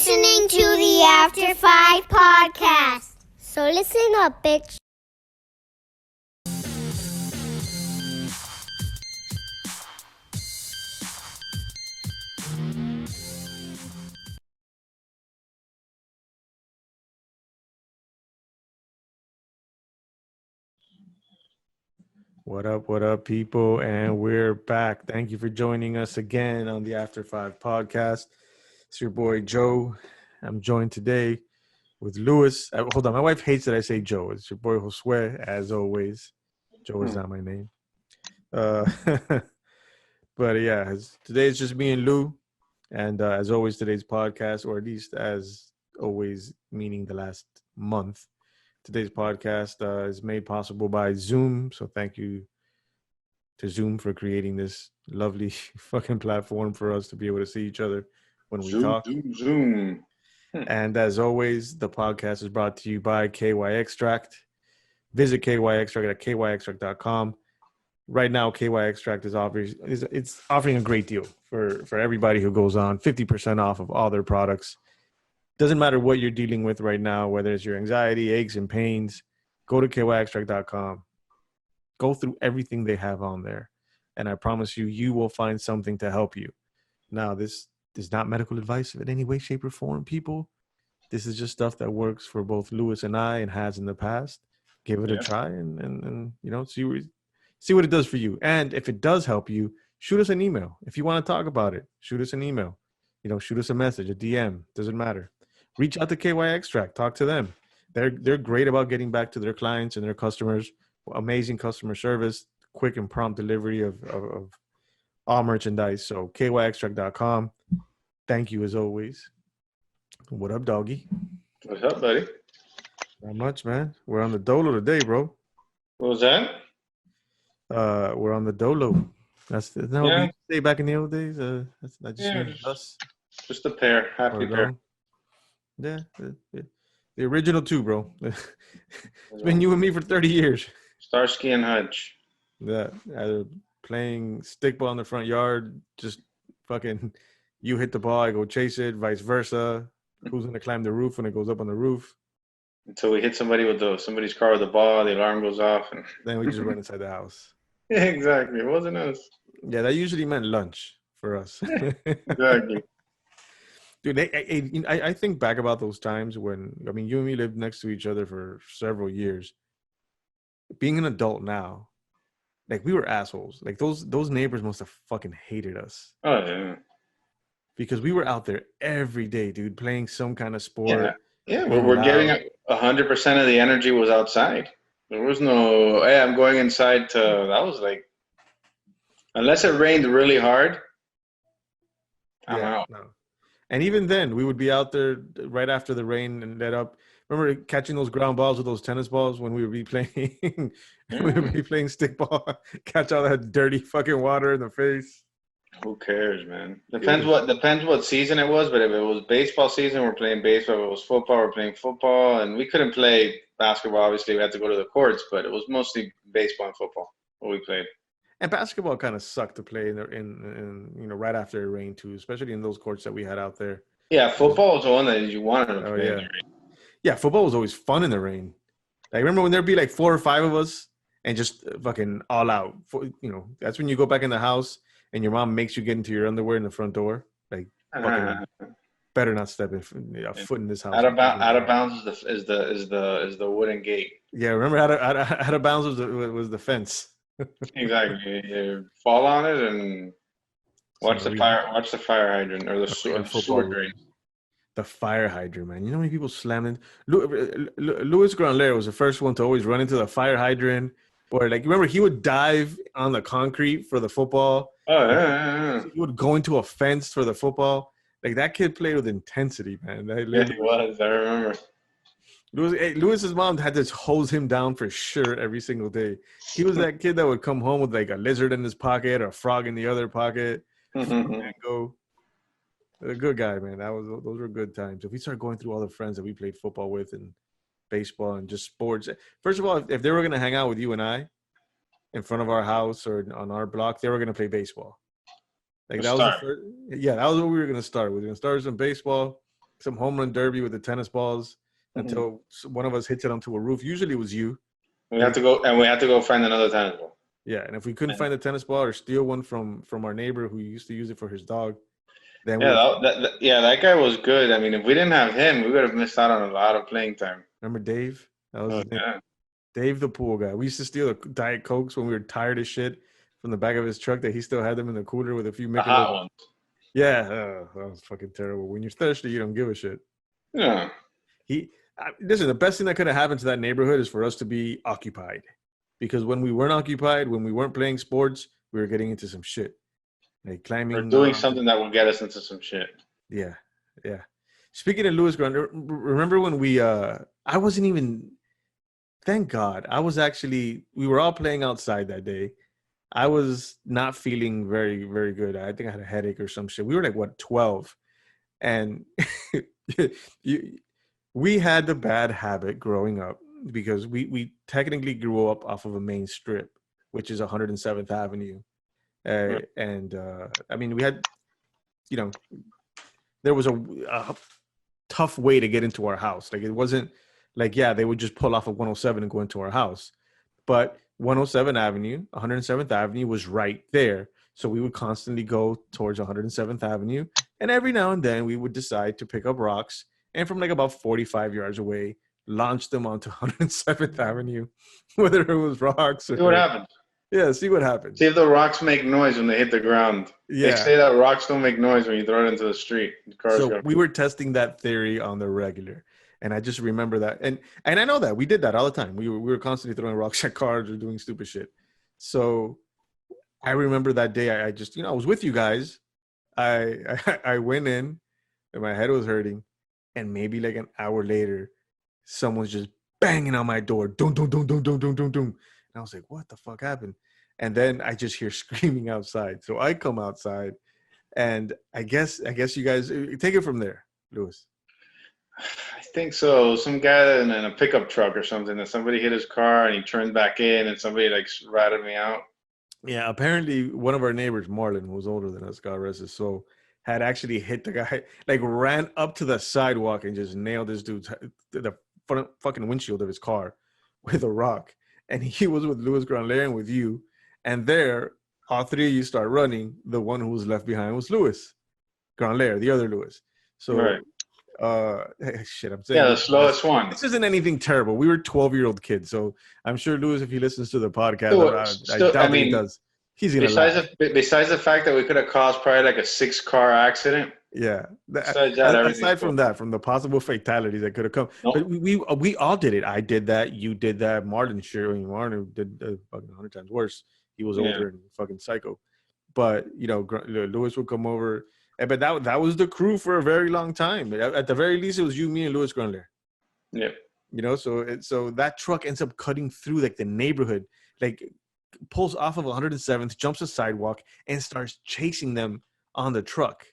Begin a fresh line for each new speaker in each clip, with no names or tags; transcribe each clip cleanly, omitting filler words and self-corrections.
listening to the After 5 podcast. So listen up, bitch.
What up, people? And we're back. Thank you for joining us again on the After 5 podcast. It's your boy, Joe. I'm joined today with Louis. Hold on. My wife hates that I say Joe. It's your boy, Josue, as always. Joe is not my name. But yeah, today it's just me and Lou. And as always, today's podcast, or at least as always, meaning the last month, today's podcast is made possible by Zoom. So thank you to Zoom for creating this lovely fucking platform for us to be able to see each other when we talk.
Zoom.
And as always, the podcast is brought to you by KY Extract. Visit KY Extract at kyextract.com. Right now, KY Extract is offering a great deal for everybody who goes on, 50% off of all their products. Doesn't matter what you're dealing with right now, whether it's your anxiety, aches, and pains, go to kyextract.com. Go through everything they have on there. And I promise you, you will find something to help you. Now, this is not medical advice in any way, shape, or form, people. This is just stuff that works for both Louis and I and has in the past. Give it a try and you know, see what it does for you. And if it does help you, shoot us an email. If you want to talk about it, shoot us an email. You know, shoot us a message, a DM. Doesn't matter. Reach out to KY Extract. Talk to them. They're great about getting back to their clients and their customers. Amazing customer service, quick and prompt delivery of all merchandise. So kyextract.com. Thank you as always. What up, doggy?
What's up, buddy?
Not much, man. We're on the Dolo today, bro.
What was that?
We're on the Dolo. That's what we used to say back in the old days. That's not just us.
Just a pair. Happy pair.
Yeah. The original two, bro. It's been you and me for 30 years.
Starsky and Hutch.
Yeah, either playing stickball in the front yard, just fucking, you hit the ball, I go chase it, vice versa. Who's gonna climb the roof when it goes up on the roof?
Until we hit somebody with somebody's car with the ball, the alarm goes off, and
then we just run inside the house.
Yeah, exactly. It wasn't us.
Yeah, that usually meant lunch for us.
Exactly.
Dude, I think back about those times when, I mean, you and me lived next to each other for several years. Being an adult now, like, we were assholes. Like, those neighbors must have fucking hated us.
Oh, yeah.
Because we were out there every day, dude, playing some kind of sport.
Yeah, we're getting 100% of the energy was outside. There was no, hey, I'm going inside that was like, unless it rained really hard, I'm out. No.
And even then, we would be out there right after the rain and let up. Remember catching those ground balls with those tennis balls when we would be playing? We would be playing stickball, catch all that dirty fucking water in the face.
Who cares, man? Depends what season it was. But if it was baseball season, we're playing baseball. If it was football, we're playing football. And we couldn't play basketball. Obviously, we had to go to the courts. But it was mostly baseball and football what we played.
And basketball kind of sucked to play in you know, right after it rained too, especially in those courts that we had out there.
Yeah, football was the one that you wanted to play in the rain.
Yeah, football was always fun in the rain. Like, remember when there'd be like 4 or 5 of us and just fucking all out? You know, that's when you go back in the house and your mom makes you get into your underwear in the front door. Like, better not step a foot in this house.
Out of bounds is the wooden gate.
Yeah, remember out of bounds was the fence.
Exactly. You fall on it and watch the fire hydrant or the sewer drain.
The fire hydrant, man. You know how many people slammed in? Louis Granler was the first one to always run into the fire hydrant. Or, like, remember, he would dive on the concrete for the football.
Oh, yeah.
He would go into a fence for the football. Like, that kid played with intensity, man.
Yeah, he was. I remember.
Louis's mom had to hose him down for sure every single day. He was that kid that would come home with, like, a lizard in his pocket or a frog in the other pocket. And go. A good guy, man. Those were good times. If we start going through all the friends that we played football with and baseball and just sports. First of all, if they were going to hang out with you and I in front of our house or on our block, they were going to play baseball. Like, that was the first, that was what we were going to start with. We were going to start some baseball, some home run derby with the tennis balls
Mhm.
until one of us hits it onto a roof. Usually it was you.
We have to go find another tennis ball.
Yeah, and if we couldn't find a tennis ball or steal one from our neighbor who used to use it for his dog, then we
Yeah,
would
that guy was good. I mean, if we didn't have him, we would have missed out on a lot of playing time.
remember Dave. That was
Oh
his name.
yeah,
Dave the pool guy. We used to steal the Diet Cokes when we were tired as shit from the back of his truck that he still had them in the cooler with a few
the hot
Michelob.
ones.
Yeah, that was fucking terrible. When you're thirsty, you don't give a shit.
Yeah,
Listen, the best thing that could have happened to that neighborhood is for us to be occupied. Because when we weren't occupied, when we weren't playing sports, we were getting into some shit. Like climbing.
we're doing something that will get us into some shit.
Yeah, yeah. Speaking of Lewis Grund, remember when I wasn't even, thank God, we were all playing outside that day. I was not feeling very, very good. I think I had a headache or some shit. We were like, 12? And we had the bad habit growing up because we technically grew up off of a main strip, which is 107th Avenue. And I mean, we had, there was a tough way to get into our house. Like, it wasn't like, they would just pull off of 107 and go into our house. But 107th Avenue, 107th Avenue was right there. So we would constantly go towards 107th Avenue. And every now and then we would decide to pick up rocks and from like about 45 yards away, launch them onto 107th Avenue, whether it was rocks or.
See what happens.
Yeah, see what happens.
See if the rocks make noise when they hit the ground.
Yeah.
They say that rocks don't make noise when you throw it into the street.
So we were testing that theory on the regular. And I just remember that. And I know that we did that all the time. We were constantly throwing rocks at cars or doing stupid shit. So I remember that day I just, I was with you guys. I went in and my head was hurting. And maybe like an hour later, someone's just banging on my door. Dum, dum, dum, dum, dum, dum, dum, dum. And I was like, what the fuck happened? And then I just hear screaming outside. So I come outside and I guess you guys take it from there, Lewis.
I think so. Some guy in a pickup truck or something, that somebody hit his car and he turned back in and somebody like ratted me out.
Yeah, apparently one of our neighbors, Marlon, who was older than us, God rest his soul, had actually hit the guy, like ran up to the sidewalk and just nailed this dude's the front fucking windshield of his car with a rock. And he was with Louis Granlair and with you. And there, all three of you start running. The one who was left behind was Louis Granlair, the other Louis. So,
Right.
shit, I'm saying.
Yeah, the slowest one.
This isn't anything terrible. We were 12-year-old kids. So I'm sure Louis, if he listens to the podcast, I doubt that he does. He's going to laugh.
Besides the fact that we could have caused probably like a 6-car accident.
Yeah.
Aside
from that, from the possible fatalities that could have come. Nope. But we all did it. I did that. You did that. Martin did fucking 100 times worse. He was older and fucking psycho. But, Louis would come over. But that was the crew for a very long time. At the very least, it was you, me, and Louis Granlair.
Yeah.
So that truck ends up cutting through like the neighborhood, like pulls off of 107th, jumps a sidewalk, and starts chasing them on the truck.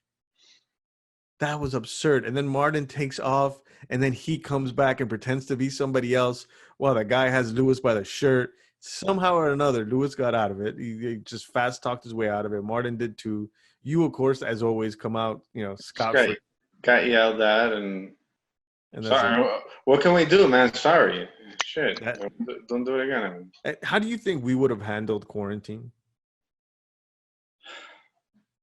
That was absurd. And then Martin takes off, and then he comes back and pretends to be somebody else while the guy has Louis by the shirt. Somehow or another, Louis got out of it. He just fast talked his way out of it. Martin did too. You, of course, as always, come out, scot-free.
Got yelled at and sorry. What can we do, man? Sorry. Shit. Don't do it again.
How do you think we would have handled quarantine?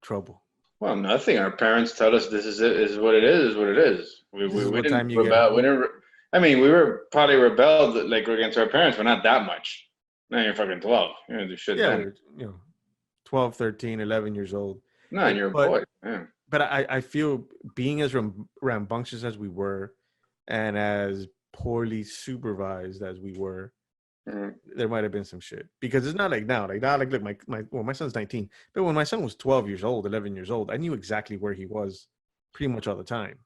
Trouble.
Well, nothing. Our parents tell us this is it. Is what it is. Is what it is. We didn't rebel. We didn't. I mean, we were probably rebelled like against our parents, but not that much. Now you're fucking 12. You're gonna do shit.
Yeah, 12, 13, 11 years old.
No, you're a boy. Yeah.
But I feel being as rambunctious as we were, and as poorly supervised as we were, there might have been some shit. Because it's not like now. Like now, look, my son's 19. But when my son was 12 years old, 11 years old, I knew exactly where he was pretty much all the time.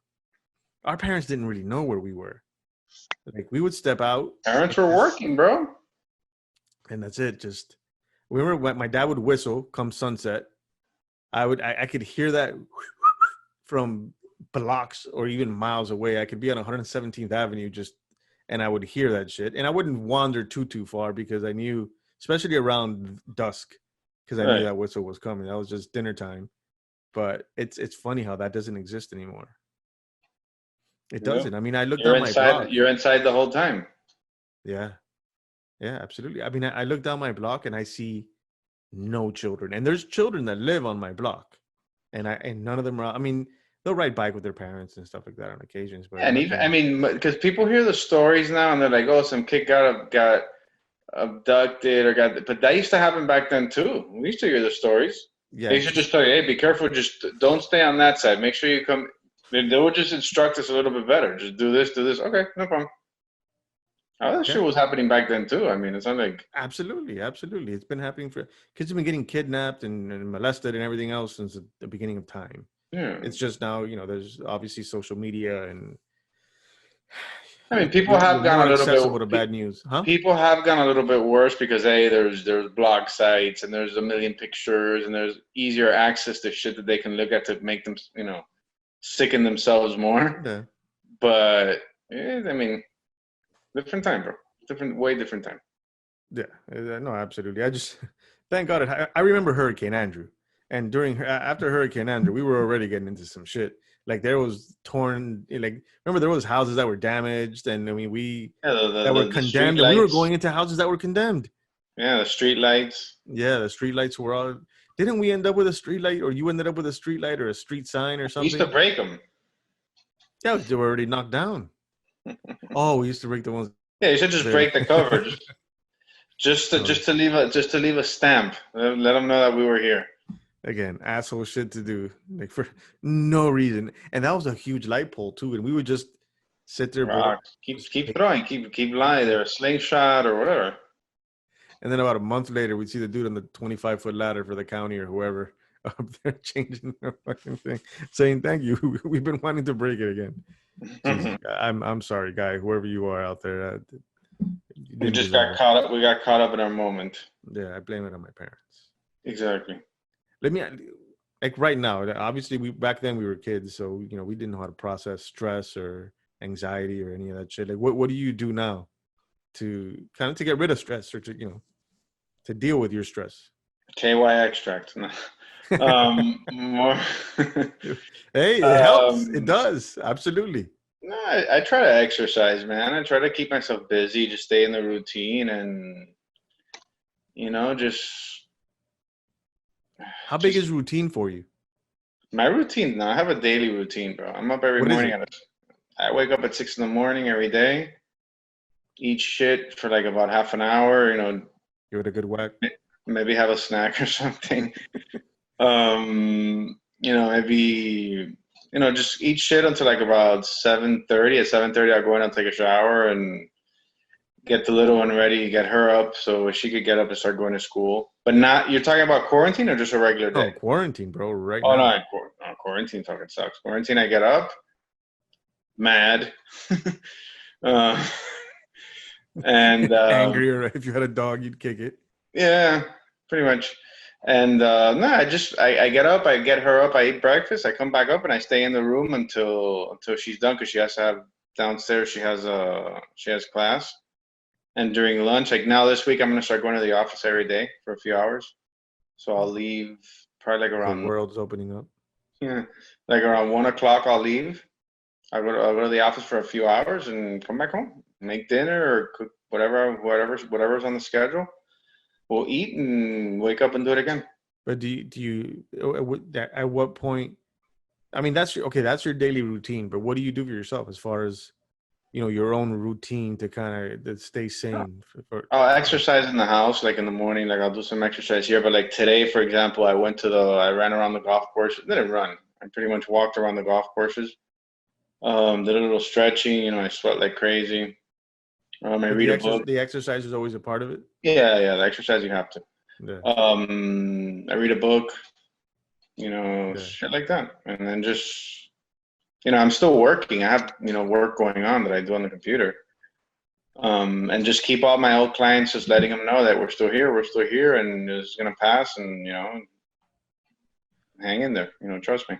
Our parents didn't really know where we were. Like, we would step out.
Parents were working, bro.
And that's it. Just, my dad would whistle come sunset. I could hear that from blocks or even miles away. I could be on 117th Avenue and I would hear that shit. And I wouldn't wander too far because I knew, especially around dusk, because I knew that whistle was coming. That was just dinner time. But it's funny how that doesn't exist anymore. It
You know,
doesn't. I mean, I look down my block.
you're inside the whole time.
Yeah. Yeah, absolutely. I mean, I look down my block and I see no children. And there's children that live on my block. And none of them are, I mean, they'll ride bike with their parents and stuff like that on occasions, but
Yeah, and even I
nothing.
mean, because people hear the stories now and they're like, "Oh, some kid got abducted or got," but that used to happen back then too. We used to hear the stories.
Yeah,
They
it's
used to just
just
tell you, "Hey, be careful. Just don't stay on that side. Make sure you come." They would just instruct us a little bit better. Just do this, do this. Okay, no problem. Oh, that
yeah,
shit was happening back then too. I mean, it's not like
absolutely, absolutely. It's been happening for kids have been getting kidnapped and molested and everything else since the beginning of time.
yeah.
It's just now, there's obviously social media and
I mean,
you're,
people
you're
have gone
more
a little
accessible to
bit.
bad news, huh?
People have gone a little bit worse because there's blog sites and there's a million pictures and there's easier access to shit that they can look at to make them sicken themselves more.
Yeah,
But I mean, different time, bro. Way different time.
yeah, no, absolutely. I just thank God. I remember Hurricane Andrew, and after Hurricane Andrew, we were already getting into some shit. Like there was torn, like remember there was houses that were damaged, and I mean
Yeah,
that were
the street
condemned, and we were
lights.
going into houses that were condemned.
Yeah, the street lights.
Yeah, the street lights were all. Didn't we end up with a street light, or you ended up with a street light or a street sign or
We used to
something?
break them.
Yeah, they were already knocked down. Oh, we used to break the ones
Yeah, you should just
there.
break the cover,
No,
just to leave a stamp. Let them know that we were here.
again, asshole shit to do, like for no reason. And that was a huge light pole too, and we would just sit there bored.
Rock. Keep throwing. Keep lying there. A slingshot or whatever.
And then about a month later, we'd see the dude on the 25-foot ladder for the county or whoever up there changing the fucking thing, saying thank you. We've been wanting to break it again. Jesus, I'm sorry, guy, whoever you are out there. You
We
didn't
just
deserve
got
it.
caught up. We got caught up in our moment.
Yeah, I blame it on my parents.
Exactly.
Let me like right now. Obviously, we back then we were kids, so we didn't know how to process stress or anxiety or any of that shit. Like, what do you do now to kind of to get rid of stress or to deal with your stress?
KY extract. More.
Hey, it helps. It
um,
does. Absolutely.
no, I try to exercise, man. I try to keep myself busy, just stay in the routine, and just
How big
just
is routine for you?
my routine. Now I have a daily routine, bro. I'm up every
What is
morning
it?
I wake up at 6 in the morning every day. Eat shit for like about half an hour.
Give it a good whack.
Maybe have a snack or something. Maybe just eat shit until like about 7:30. At 7:30, I'll go in and take a shower and get the little one ready, get her up so she could get up and start going to school. But not, you're talking about quarantine or just a regular
Oh,
day?
quarantine, bro. Right
Oh
now.
no, quarantine fucking sucks. Quarantine, I get up, mad, uh, and
Angry, or if you had a dog, you'd kick it.
yeah, pretty much. And no, I get up, I get her up, I eat breakfast, I come back up, and I stay in the room until she's done because she has to have downstairs. She has class, and during lunch, like now this week, I'm gonna start going to the office every day for a few hours. So I'll leave probably like
The
around
world's opening up.
yeah, like around 1 o'clock. I'll leave. I'll go to the office for a few hours and come back home, make dinner or cook whatever's on the schedule. We'll eat and wake up and do it again.
But at what point? I mean, that's your daily routine. But what do you do for yourself as far as your own routine to kind of stay sane?
I'll exercise in the house, like in the morning. Like I'll do some exercise here. But like today, for example, I ran around the golf course. I didn't run. I pretty much walked around the golf courses. Did a little stretching. I sweat like crazy. I
But
read a book.
the exercise is always a part of it.
Yeah, the exercise you have to.
Yeah,
I read a book.
yeah,
Shit like that, and then just I'm still working. I have work going on that I do on the computer. And just keep all my old clients, just letting them know that we're still here, and it's gonna pass, and hang in there. Trust me.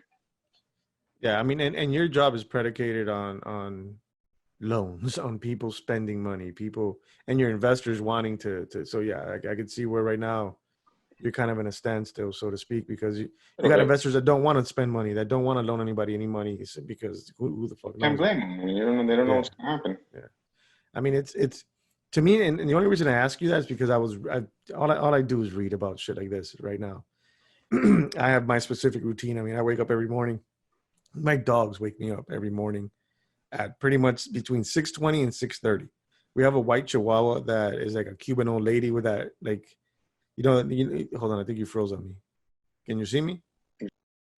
yeah. I mean, and your job is predicated on loans, on people spending money, people and your investors wanting to. So yeah, I could see where right now you're kind of in a standstill, so to speak, because you got
Okay.
investors that don't want to spend money, that don't want to loan anybody any money, because who the fuck
Can't
knows?
blame them. You don't know. They don't know
Yeah,
what's gonna happen.
yeah. I mean, it's to me, and the only reason I ask you that is because all I do is read about shit like this right now. I have my specific routine. I mean, I wake up every morning. My dogs wake me up every morning at pretty much between 6:20 and 6:30. We have a white Chihuahua that is like a Cuban old lady with that, like, hold on, I think you froze on me. Can you see me?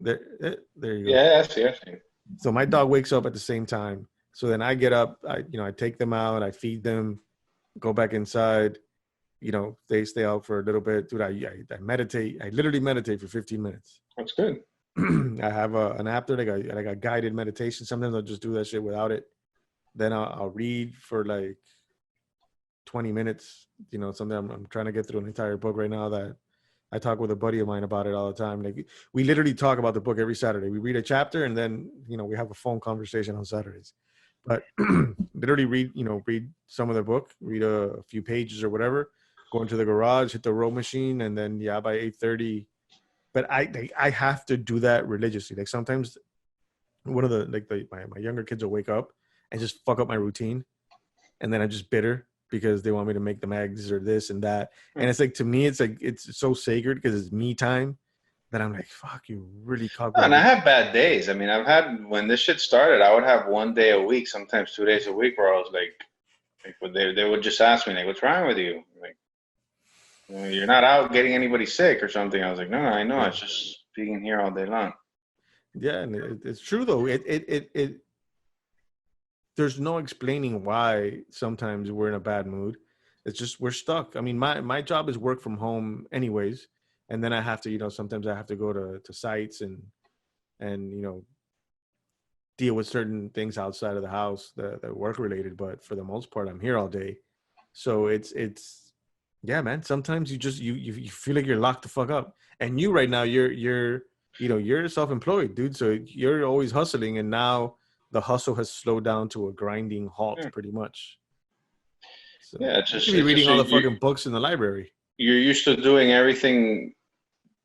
There you go.
Yeah, I see. I see.
So my dog wakes up at the same time. So then I get up, I take them out, I feed them, go back inside. They stay out for a little bit. Dude, I meditate. I literally meditate for 15 minutes.
That's good.
I have an app there, like a guided meditation. Sometimes I'll just do that shit without it. Then I'll read for like 20 minutes. Something I'm trying to get through an entire book right now that I talk with a buddy of mine about it all the time. Like, we literally talk about the book every Saturday. We read a chapter and then, we have a phone conversation on Saturdays. But literally read some of the book, read a few pages or whatever, go into the garage, hit the row machine, and then by 8:30. But I have to do that religiously. Like, sometimes one of my younger kids will wake up and just fuck up my routine, and then I'm just bitter because they want me to make them eggs or this and that. And it's like, to me, it's like, it's so sacred because it's me time that I'm like, fuck, you really caught
And I
me.
have bad days. I mean, I've had when this shit started, I would have one day a week, sometimes 2 days a week, where I was like they would just ask me like, "What's wrong with you?" Like, you're not out getting anybody sick or something. I was like, "No, I know.
Yeah.
It's just being here all day long."
Yeah, and it's true though. It there's no explaining why sometimes we're in a bad mood. It's just we're stuck. I mean, my job is work from home anyways, and then I have to, sometimes I have to go to sites and deal with certain things outside of the house that work related. But for the most part, I'm here all day, so it's yeah, man. Sometimes you just you feel like you're locked the fuck up, and you right now you're self-employed, dude. So you're always hustling, and now the hustle has slowed down to a grinding halt,
Yeah,
pretty much. So
yeah.
you should be
It's just
reading all the fucking books in the library.
you're used to doing everything.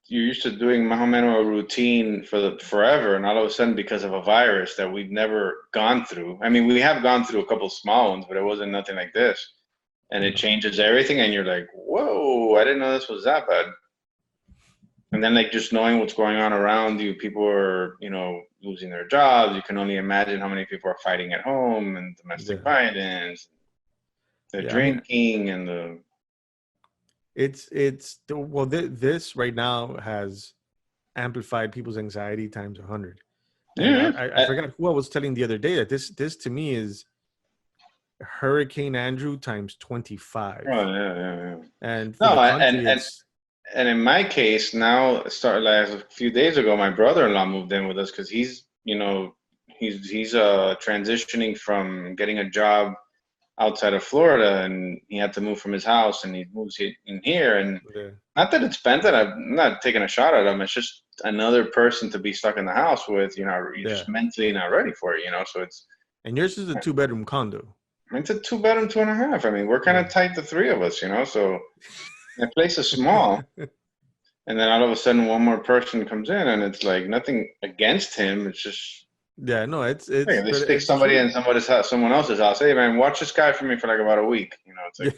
You're used to doing más o menos a routine for forever, and all of a sudden, because of a virus that we've never gone through. I mean, we have gone through a couple small ones, but it wasn't nothing like this. And it
No.
changes everything, and you're like, "Whoa, I didn't know this was that bad." And then, like, just knowing what's going on around you, people are, losing their jobs. You can only imagine how many people are fighting at home and domestic
Yeah.
violence, the
Yeah. I mean,
drinking, and the
well, this right now has amplified people's anxiety times 100. And
yeah.
I forgot who I was telling the other day that this to me is Hurricane Andrew times 25.
Oh yeah, yeah, yeah.
And for
No,
the
and
country,
and
it's
and in my case, now it started like a few days ago. My brother-in-law moved in with us because he's transitioning from getting a job outside of Florida, and he had to move from his house, and he moves in here. And
yeah,
not that it's bent that I'm not taking a shot at him. It's just another person to be stuck in the house with. You're
yeah.
just mentally not ready for it. So
And yours is a 2-bedroom condo.
it's a two-bedroom, two and a half. I mean, we're kind
Yeah.
of tight, the three of us. So the place is small. And then all of a sudden, one more person comes in, and it's like nothing against him. It's just
Yeah, no, it's
hey, they
but
stick
it's
somebody in
true.
somebody's house, someone else's house. Hey, man, watch this guy for me for like about a week. It's
Yeah.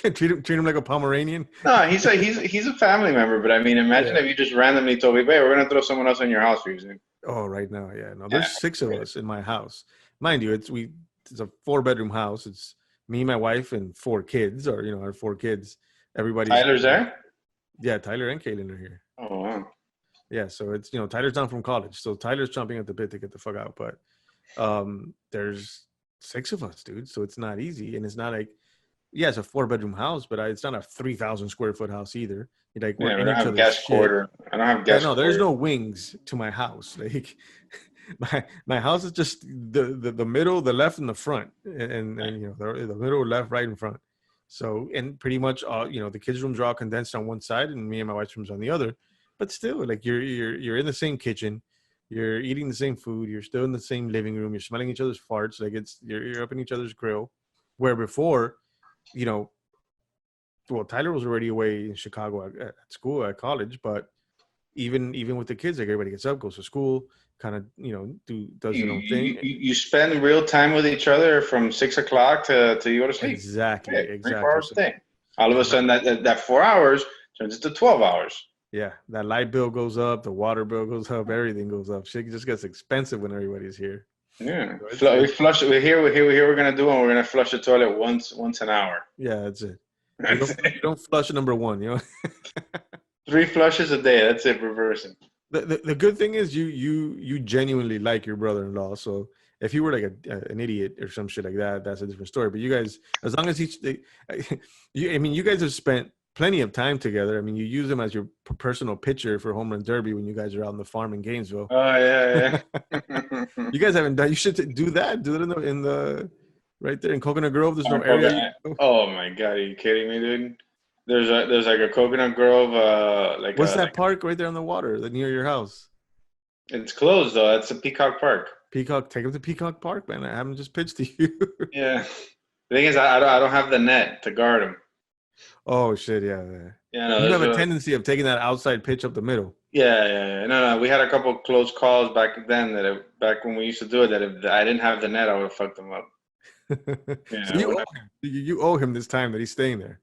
like
treat him like a Pomeranian.
no, he's a family member. But I mean, imagine
Yeah.
if you just randomly told me, "Hey, we're gonna throw someone else in your house for you."
Oh, right now, yeah. No,
Yeah,
there's 6 of us in my house. Mind you, it's a 4-bedroom house. It's me, my wife, and 4 kids, or our 4 kids. Everybody's
Tyler's there.
yeah, Tyler and Kaylin are here.
Oh wow.
Yeah, so it's Tyler's down from college, so Tyler's chomping at the bit to get the fuck out. But there's 6 of us, dude. So it's not easy, and it's not like it's a 4-bedroom house, but it's not a 3,000 square foot house either. Like, we're
Yeah, we
in
don't
each
have
other's
guest
shit.
quarter. I don't have
Yeah,
guest
no, there's
quarter.
no wings to my house. Like, my house is just the middle, the left, and the front, and the middle, left, right, and front. So, and pretty much all the kids' rooms are all condensed on one side, and me and my wife's rooms on the other. But still, like, you're in the same kitchen, you're eating the same food, you're still in the same living room, you're smelling each other's farts, like you're up in each other's grill. Where before, you know, well, Tyler was already away in Chicago at school, at college, but even with the kids, like everybody gets up, goes to school, kind of, does
You,
their own thing.
you spend real time with each other from 6 o'clock to you go to sleep.
Exactly,
Three, 4 hours
So
a day. All of a sudden, that 4 hours turns into 12 hours.
yeah, that light bill goes up, the water bill goes up, everything goes up. Shit just gets expensive when everybody's here.
Yeah,
So
we flush. We're here. We're gonna do, and we're gonna flush the toilet once an hour.
yeah, that's it.
That's
You
it.
don't flush number one,
3 flushes a day. That's it. Reversing.
The good thing is you genuinely like your brother-in-law. So if you were like an idiot or some shit like that, that's a different story. But you guys, as long as you guys have spent plenty of time together. I mean, you use him as your personal pitcher for home run derby when you guys are out on the farm in Gainesville.
Oh yeah.
You guys haven't done. You should do that. Do it in the right there in Coconut Grove. There's no area.
Oh my God, are you kidding me, dude? There's like a Coconut Grove,
What's that park right there on the water near your house?
It's closed though. That's a Peacock Park.
Peacock, take him to Peacock Park, man. I haven't just pitched to you.
Yeah. The thing is, I don't have the net to guard him.
Oh shit, yeah.
Yeah, no,
you have a tendency of taking that outside pitch up the middle.
Yeah. No. We had a couple close calls back then back when we used to do it. That if I didn't have the net, I would have fucked them up. Yeah.
So you owe him this time that he's staying there.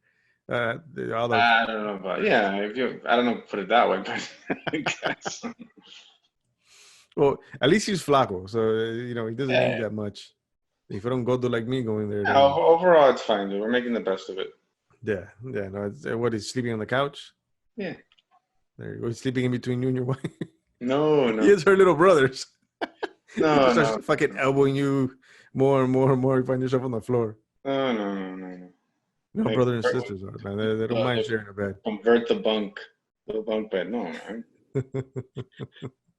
I don't know about I don't know, put it that way, but I guess.
Well, at least he's flaco, so he doesn't need that much. If you don't go to like me going there, then...
overall it's fine, dude. We're making the best of it.
Yeah. No, what is sleeping on the couch?
Yeah.
There you go. He's sleeping in between you and your wife.
No.
He is her little brothers.
No,
he starts fucking elbowing you more and more and more. You find yourself on the floor.
No.
No, brother and sisters are, man. They don't mind sharing a bed.
Convert the bunk bed. No, man.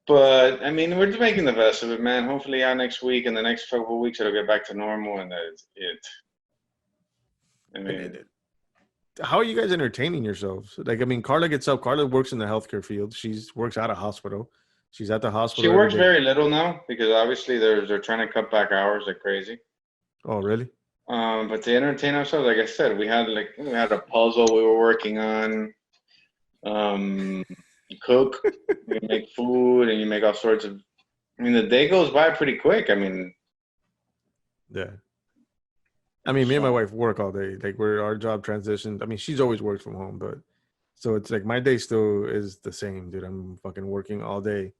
But I mean, we're making the best of it, man. Hopefully, next week and the next couple of weeks, it'll get back to normal, and that's it. I mean,
how are you guys entertaining yourselves? Like, I mean, Carla gets up. Carla works in the healthcare field. She works at a hospital. She's at the hospital.
She works very little now because obviously they're trying to cut back hours like crazy.
Oh, really?
But to entertain ourselves, like I said, we had a puzzle we were working on. You cook, you make food, and you make all sorts of. I mean, the day goes by pretty quick. I mean,
yeah. I mean, me and my wife work all day. Like, our job transitioned. I mean, she's always worked from home, but so it's like my day still is the same, dude. I'm fucking working all day,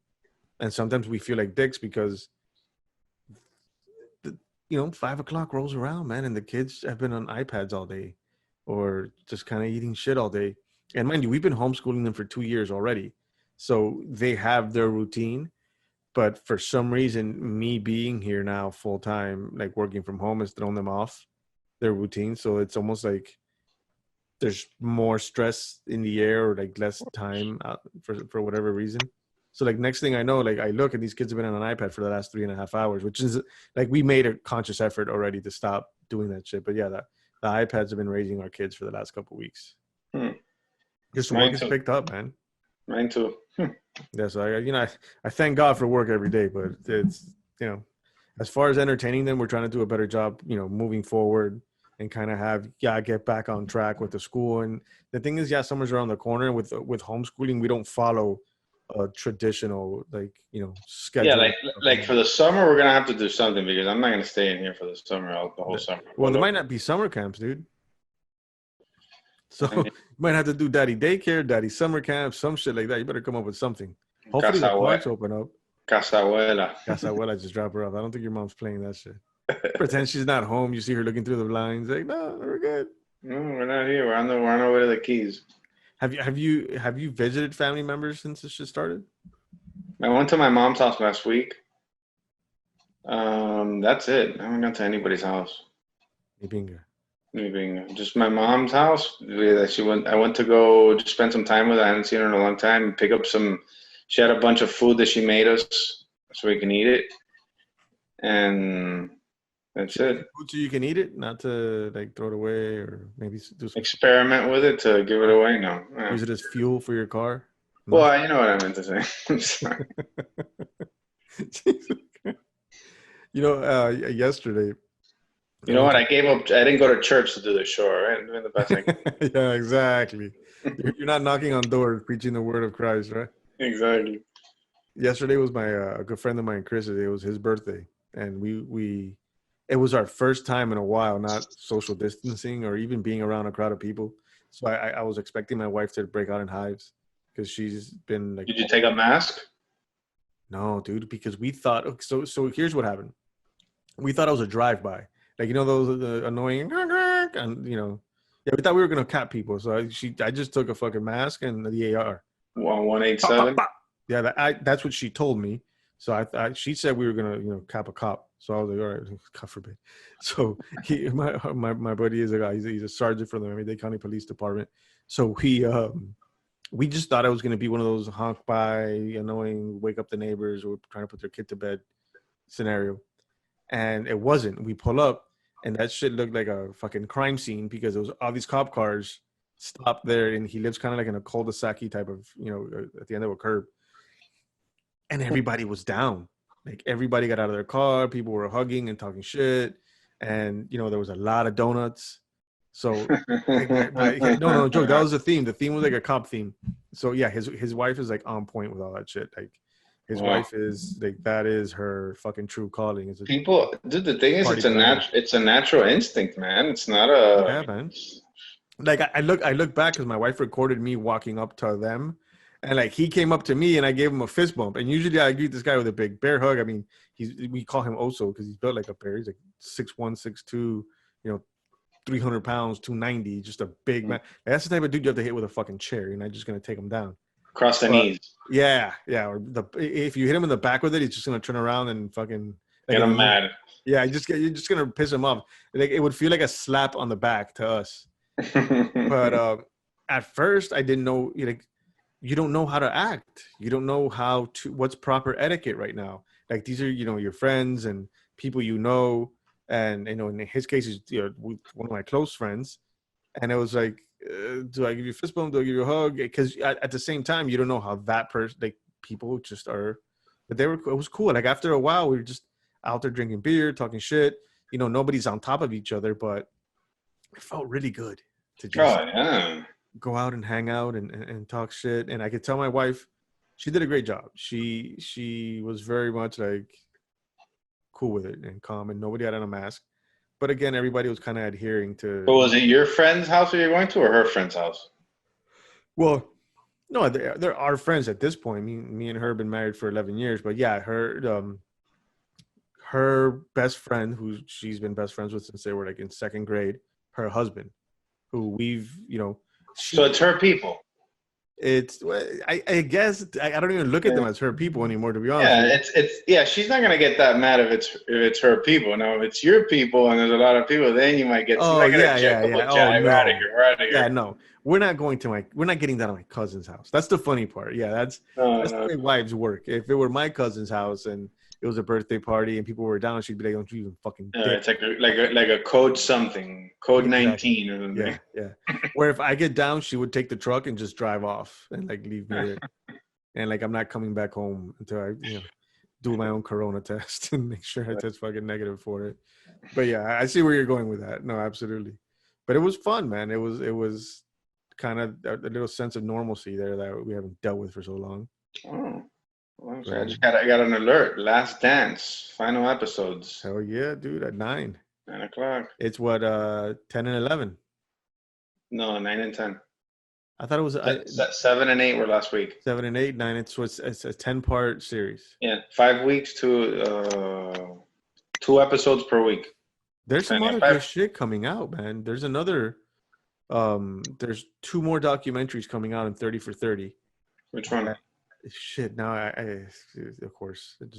and sometimes we feel like dicks because 5 o'clock rolls around, man, and the kids have been on iPads all day, or just kind of eating shit all day. And mind you, we've been homeschooling them for 2 years already. So they have their routine. But for some reason, me being here now full time, like working from home, has thrown them off their routine. So it's almost like there's more stress in the air or like less time for whatever reason. So like next thing I know, like I look and these kids have been on an iPad for the last 3.5 hours, which is like we made a conscious effort already to stop doing that shit. But yeah, the iPads have been raising our kids for the last couple of weeks. Just work is picked up, man.
Mine too.
Yeah, so I thank God for work every day, but it's as far as entertaining them, we're trying to do a better job, moving forward and kind of get back on track with the school. And the thing is, summer's around the corner. With homeschooling, we don't follow a traditional schedule.
Yeah, like for the summer, we're gonna have to do something because I'm not gonna stay in here for the summer, the whole summer.
Well, there might not be summer camps, dude. So you might have to do daddy daycare, daddy summer camp, some shit like that. You better come up with something. Hopefully the parks open up.
Casa abuela.
Casa abuela, just drop her off. I don't think your mom's playing that shit. Pretend she's not home. You see her looking through the blinds. Like, no, we're good.
No, we're not here. We're on our way to the Keys.
Have you visited family members since this shit started?
I went to my mom's house last week. That's it. I haven't gone to anybody's house. Just my mom's house. I went to go just spend some time with her. I hadn't seen her in a long time. And pick up she had a bunch of food that she made us so we can eat it. And that's it.
Food so you can eat it, not to like throw it away or maybe do some
experiment with it to give it away. No.
Use it as fuel for your car. No.
Well, you know what I meant to say. I'm sorry.
Yesterday,
You know what? I gave up. I didn't go to church to do the show. Right, I'm doing the best I can.
Yeah, exactly. You're not knocking on doors preaching the word of Christ, right?
Exactly.
Yesterday was my a good friend of mine, Chris. It was his birthday, and we it was our first time in a while not social distancing or even being around a crowd of people. So I was expecting my wife to break out in hives because she's been like,
Did you take a mask?
no, dude, because we thought so. Here's what happened. We thought it was a drive-by, like those the annoying, and yeah, we thought we were gonna cap people. So I just took a fucking mask and the AR.
1187.
Yeah, that's what she told me. So she said we were gonna cap a cop. So I was like, all right, God forbid. So my buddy is a guy. He's a sergeant for the Miami-Dade County Police Department. So we just thought it was gonna be one of those honk by, annoying, wake up the neighbors or trying to put their kid to bed scenario. And it wasn't. We pull up, and that shit looked like a fucking crime scene because there was all these cop cars stopped there, and he lives kind of like in a cul-de-sac type of, at the end of a curb. And everybody was down. Like everybody got out of their car. People were hugging and talking shit, and there was a lot of donuts. So, no joke. That was the theme. The theme was like a cop theme. So yeah, his wife is like on point with all that shit. Like his wife is like, that is her fucking true calling. Is
people, dude. The thing is, it's a natural instinct, man. It's not
yeah, man. Like I look back because my wife recorded me walking up to them, and like he came up to me and I gave him a fist bump. And usually I greet this guy with a big bear hug. I mean, we call him Oso because he's built like a bear. He's like 6'1", 6'2", 300 pounds, 290, just a big man. That's the type of dude you have to hit with a fucking chair. You're not just gonna take him down.
Across the knees.
Yeah. Or if you hit him in the back with it, he's just gonna turn around and fucking
get him mad.
Yeah, you're just gonna piss him off. Like it would feel like a slap on the back to us. But at first, I didn't know. You don't know how to act. You don't know what's proper etiquette right now. Like these are your friends and people and in his case, is one of my close friends, and it was like, do I give you a fist bump? Do I give you a hug? Because at the same time, you don't know how that person, like people just are. But it was cool. Like after a while, we were just out there drinking beer, talking shit. Nobody's on top of each other, but it felt really good to just go out and hang out and talk shit. And I could tell my wife, she did a great job. She was very much like cool with it and calm, and nobody had on a mask. But again, everybody was kind of adhering to.
But was it your friend's house you were going to, or her friend's house?
Well, no, they're our friends at this point. Me and her have been married for 11 years. But yeah, her best friend, who she's been best friends with since they were like in second grade, her husband, who we've,
so it's her people.
It's I guess I don't even look at them as her people anymore, to be honest.
Yeah, she's not gonna get that mad if it's her people. Now, if it's your people and there's a lot of people, then you might get.
Oh yeah.
We're out of here.
Yeah, no, we're not getting that at my cousin's house. That's the funny part. Yeah, that's the way wives work. If it were my cousin's house and it was a birthday party and people were down, she'd be like, "Don't you even fucking."
It's like a code something, code 19 or something.
Yeah. Where if I get down, she would take the truck and just drive off and like leave me there. And like I'm not coming back home until I do my own corona test and make sure I test fucking negative for it. But yeah, I see where you're going with that. No, absolutely. But it was fun, man. It was kind of a little sense of normalcy there that we haven't dealt with for so long.
Oh. I got an alert. Last Dance, final episodes.
Hell yeah, dude! At 9
o'clock.
It's what 10 and 11.
No, 9 and 10.
I thought it was
7 and 8 were last week.
7 and 8, 9. It's a 10-part series.
Yeah, 5 weeks to 2 episodes per week.
There's some other good shit coming out, man. There's another. There's 2 more documentaries coming out in 30 for 30.
Which one?
Shit. Now I of course I'm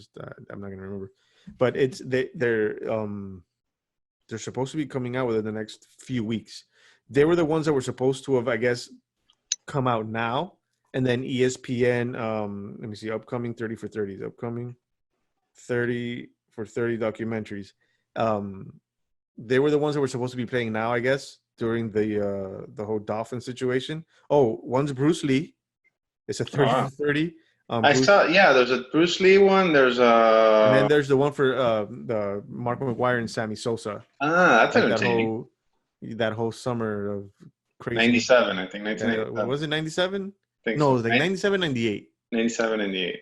not gonna remember, but they're supposed to be coming out within the next few weeks. They were the ones that were supposed to have, I guess, come out now, and then ESPN. Let me see. Upcoming 30 for 30 is upcoming 30 for 30 documentaries. They were the ones that were supposed to be playing now, I guess, during the whole Dolphin situation. Oh, one's Bruce Lee. It's a 30 for 30
I
Bruce,
saw. Yeah, there's a Bruce Lee one. There's
and then
a.
there's the one for the Mark McGuire and Sammy Sosa.
That's
Like
entertaining.
that whole summer of craziness.
97, I think. 1997.
Was it 97?
I think
No, it
so.
was like 97, 98.
97, 98.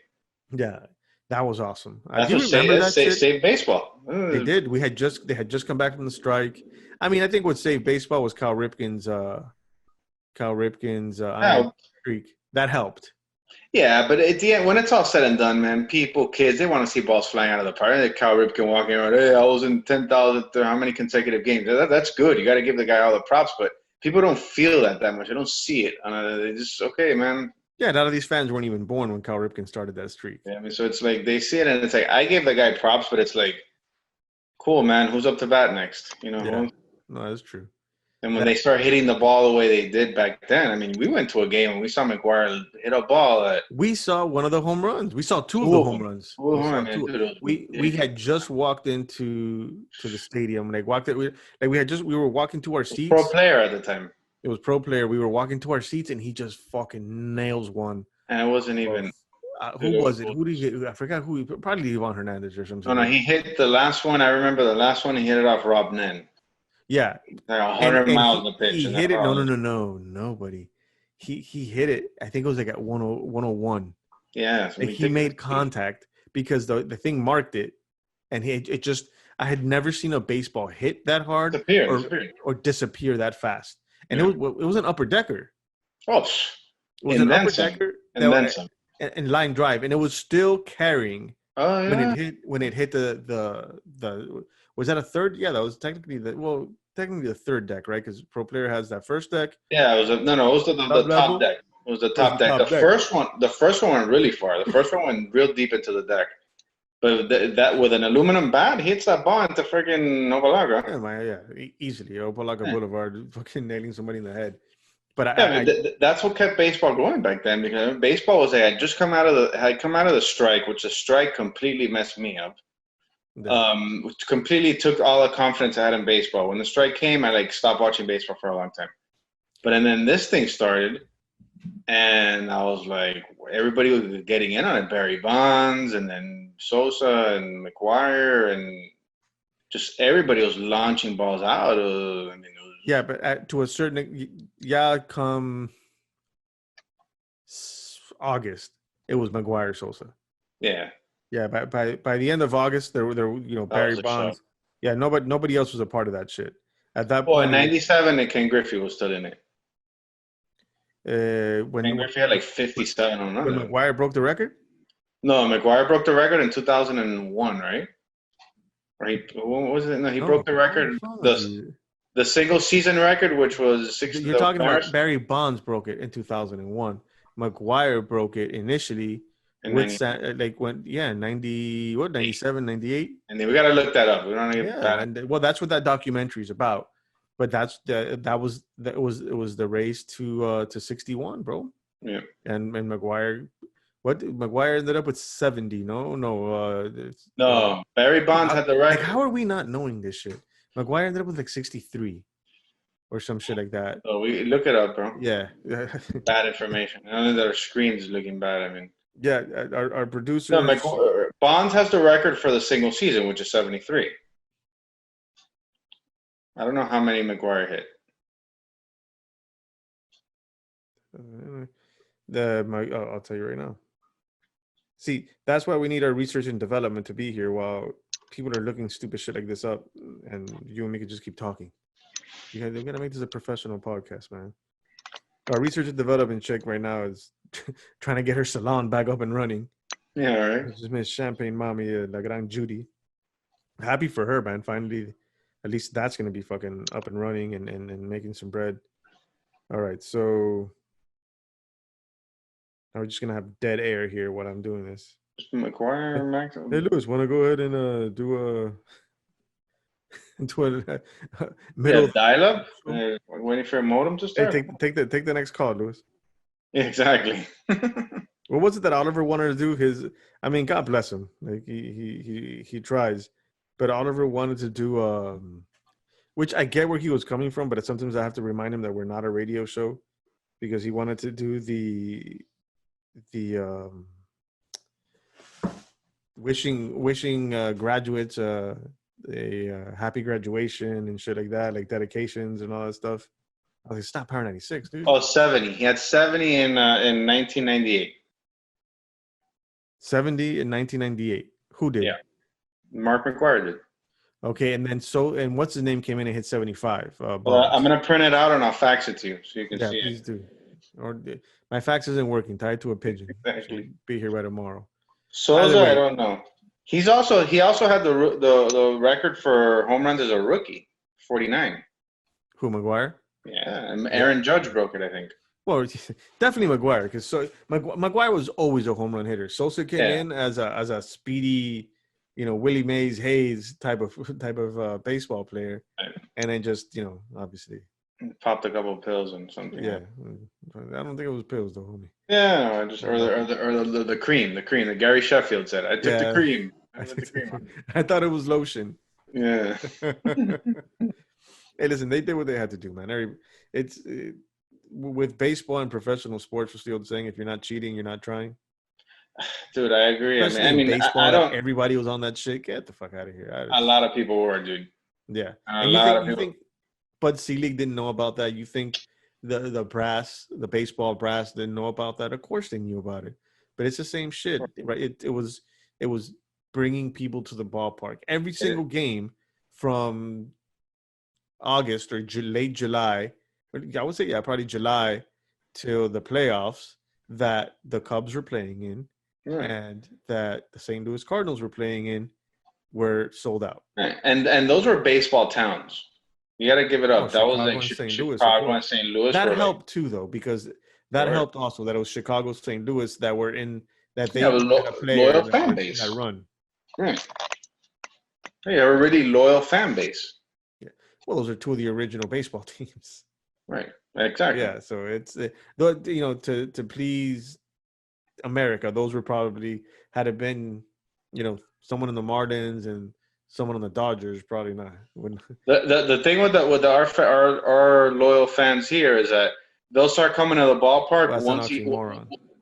Yeah, that was awesome.
That's
Do
what
you remember that shit?
saved baseball.
They did. They had just come back from the strike. I mean, I think what saved baseball was Cal Ripken's
Yeah,
iron streak. That helped.
yeah, but at the end, when it's all said and done, man, kids, they want to see balls flying out of the park. Like Cal Ripken walking around, hey, I was in 10,000, how many consecutive games? That's good. You got to give the guy all the props, but people don't feel that much. They don't see it. They just, okay, man.
Yeah, a lot of these fans weren't even born when Cal Ripken started that streak.
Yeah, I mean, so it's like they see it and it's like, I gave the guy props, but it's like, cool, man, who's up to bat next? You know,
Yeah, no, that's true.
and when they start hitting the ball the way they did back then, I mean, we went to a game and we saw McGuire hit a ball.
We saw one of the home runs. We saw two of the home runs. We had just walked into the stadium. Like we were walking to our seats.
Pro player at the time.
It was pro player. We were walking to our seats and he just fucking nails one.
And it wasn't even.
Who was it? Who did he hit? I forgot who. Probably Ivan Hernandez or something.
No, he hit the last one. I remember the last one. He hit it off Rob Nen.
Yeah,
like 100 miles in the pitch.
He hit it. No, nobody. He hit it. I think it was like at 101.
Yeah,
like he made contact because the thing marked it, and it just. I had never seen a baseball hit that hard or disappear that fast. And it was an upper decker.
Oh,
it was an upper decker and line drive, and it was still carrying.
Oh yeah.
When it hit the was that a third? Yeah, that was technically the third deck, right? Because Pro Player has that first deck.
Yeah, it was it was the top deck. It was the top deck. The first one went really far. The first one went real deep into the deck. But that with an aluminum bat hits that ball into freaking Novalaga.
Yeah, easily. Opalaga Boulevard, fucking nailing somebody in the head. But
that's what kept baseball going back then, because baseball was had come out of the strike, which the strike completely messed me up. Which completely took all the confidence I had in baseball. When the strike came, I stopped watching baseball for a long time. But and then this thing started. And I was like, everybody was getting in on it. Barry Bonds, and then Sosa and McGuire, and just everybody was launching balls out.
But to a certain, come August, it was McGuire, Sosa.
Yeah.
By the end of August, there Barry Bonds. Show. Yeah, nobody else was a part of that shit at that point.
In '97, Ken Griffey was still in it.
When
Griffey had 57 on
when McGuire broke the record?
No, McGuire broke the record in 2001, right? What was it? No, he broke the record. The single season record, which was 60.
You're talking about Barry Bonds broke it in 2001. McGuire broke it initially with 97, 98.
And then we got to look that up. We don't get
that. That's what that documentary is about. But it was the race to 61, bro.
Yeah.
And McGuire, McGuire ended up with 70. No.
Barry Bonds had the record.
How are we not knowing this shit? McGuire ended up with 63, or some shit like that.
Oh, we look it up, bro.
Yeah.
Bad information. I know that our screen is looking bad. I mean.
Yeah, our producer.
No, Bonds has the record for the single season, which is 73. I don't know how many McGuire hit.
I'll tell you right now. See, that's why we need our research and development to be here while people are looking stupid shit like this up, and you and me can just keep talking. They're gonna make this a professional podcast, man. Our research and development chick right now is trying to get her salon back up and running.
Yeah, all right.
This is Miss Champagne Mommy, La Gran Judy. Happy for her, man. Finally. At least that's going to be fucking up and running and making some bread. All right, so now we're just going to have dead air here while I'm doing this.
McGuire, Max.
Hey, Lewis, want to go ahead and do a middle
dial-up? Waiting for a modem to start?
Hey, take the next call, Lewis.
Yeah, exactly.
What was it that Oliver wanted to do? God bless him. He tries. But Oliver wanted to do, which I get where he was coming from, but sometimes I have to remind him that we're not a radio show, because he wanted to do the wishing graduates happy graduation and shit like that, like dedications and all that stuff. I was like, stop Power 96, dude.
Oh, 70. He had 70 in 1998.
70 in 1998. Who did?
Yeah. Mark McGuire did.
Okay, and then and what's his name came in and hit 75.
Well,
Bonds.
I'm gonna print it out and I'll fax it to you so you can see
Please
it.
do. Or my fax isn't working. Tied to a pigeon.
Exactly.
Should be here by tomorrow.
Souza, I don't know. He also had the record for home runs as a rookie, 49.
Who, McGuire?
Yeah, and Aaron Judge broke it, I think.
Well, definitely McGuire, because McGuire was always a home run hitter. Sosa came in as a speedy, Willie Mays Hayes type of baseball player, and then just obviously
popped a couple of pills and something.
Yeah, I don't think it was pills though, homie.
Yeah, or the cream. The Gary Sheffield said, "I took the cream."
I thought it was lotion.
Yeah.
Hey, listen, they did what they had to do, man. With baseball and professional sports, we're still saying if you're not cheating, you're not trying.
Dude, I agree.
Baseball,
I don't.
Everybody was on that shit. Get the fuck out of here.
A lot of people were, dude.
Yeah,
and you
think, but C-League didn't know about that. You think the baseball brass didn't know about that? Of course they knew about it, but it's the same shit, right? It was bringing people to the ballpark every single game from August or late July. I would say, probably July till the playoffs that the Cubs were playing in and that the St. Louis Cardinals were playing in were sold out.
And those were baseball towns. You got to give it up. That was like Chicago and St. Louis.
That helped too, though, because that helped also that it was Chicago, St. Louis that were in that they
had a loyal fan base.
That run.
Right. They have a really loyal fan base.
Yeah. Well, those are two of the original baseball teams.
Right. Exactly.
Yeah. So it's to please America, those were probably had it been someone in the Marlins and someone on the Dodgers, probably not.
The thing with our loyal fans here is that they'll start coming to the ballpark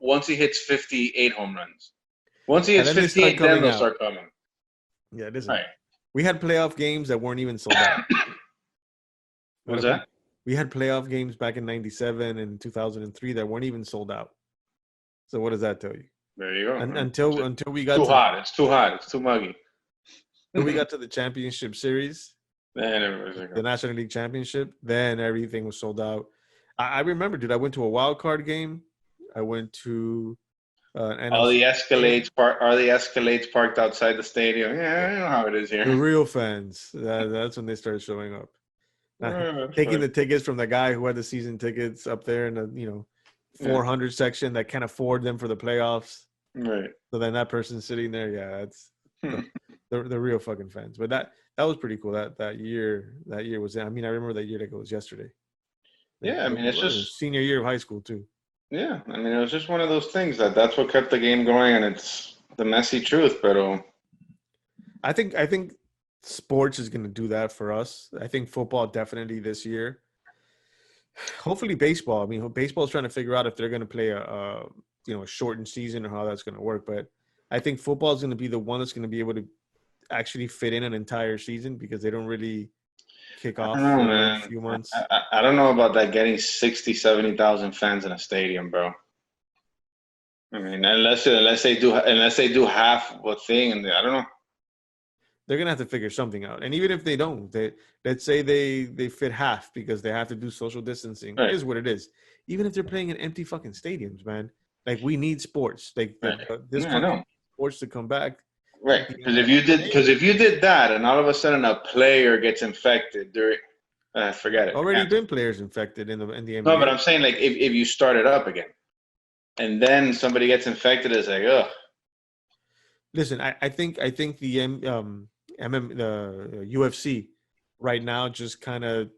once he hits 58 home runs. Once he hits 58, then they'll start coming.
Yeah, listen. Right. We had playoff games that weren't even sold out.
What was that?
We had playoff games back in '97 and 2003 that weren't even sold out. So what does that tell you?
There you go.
Until we got
too hot. It's too hot. It's too muggy.
When we got to the championship series, the National League Championship, then everything was sold out. I remember, dude. I went to a wild card game. I went to
all the Escalades parked outside the stadium. Yeah, you know how it is here.
The real fans. That's when they started showing up. Taking the tickets from the guy who had the season tickets up there in the 400 section that can't afford them for the playoffs.
Right.
So then that person's sitting there. Yeah, that's the real fucking fans. But that was pretty cool. That year was. I mean, I remember that year like it was yesterday.
Yeah, I mean, it's just
senior year of high school too.
Yeah, I mean, it was just one of those things that's what kept the game going, and it's the messy truth. But
I think sports is going to do that for us. I think football definitely this year. Hopefully baseball. I mean, baseball is trying to figure out if they're going to play a shortened season or how that's going to work. But I think football is going to be the one that's going to be able to actually fit in an entire season because they don't really kick off for a few months.
I don't know about that getting 60, 70,000 fans in a stadium, bro. I mean, unless they do half a thing, and I don't know.
They're gonna have to figure something out. And even if they don't, let's say they fit half because they have to do social distancing. Right. It is what it is. Even if they're playing in empty fucking stadiums, man. Like we need sports. Like this sports to come back.
Right. Because if you did that, and all of a sudden a player gets infected during, forget it.
Already been players infected in the NBA.
No, but I'm saying like if you start it up again, and then somebody gets infected, it's like ugh.
Listen, I think the UFC right now just kind of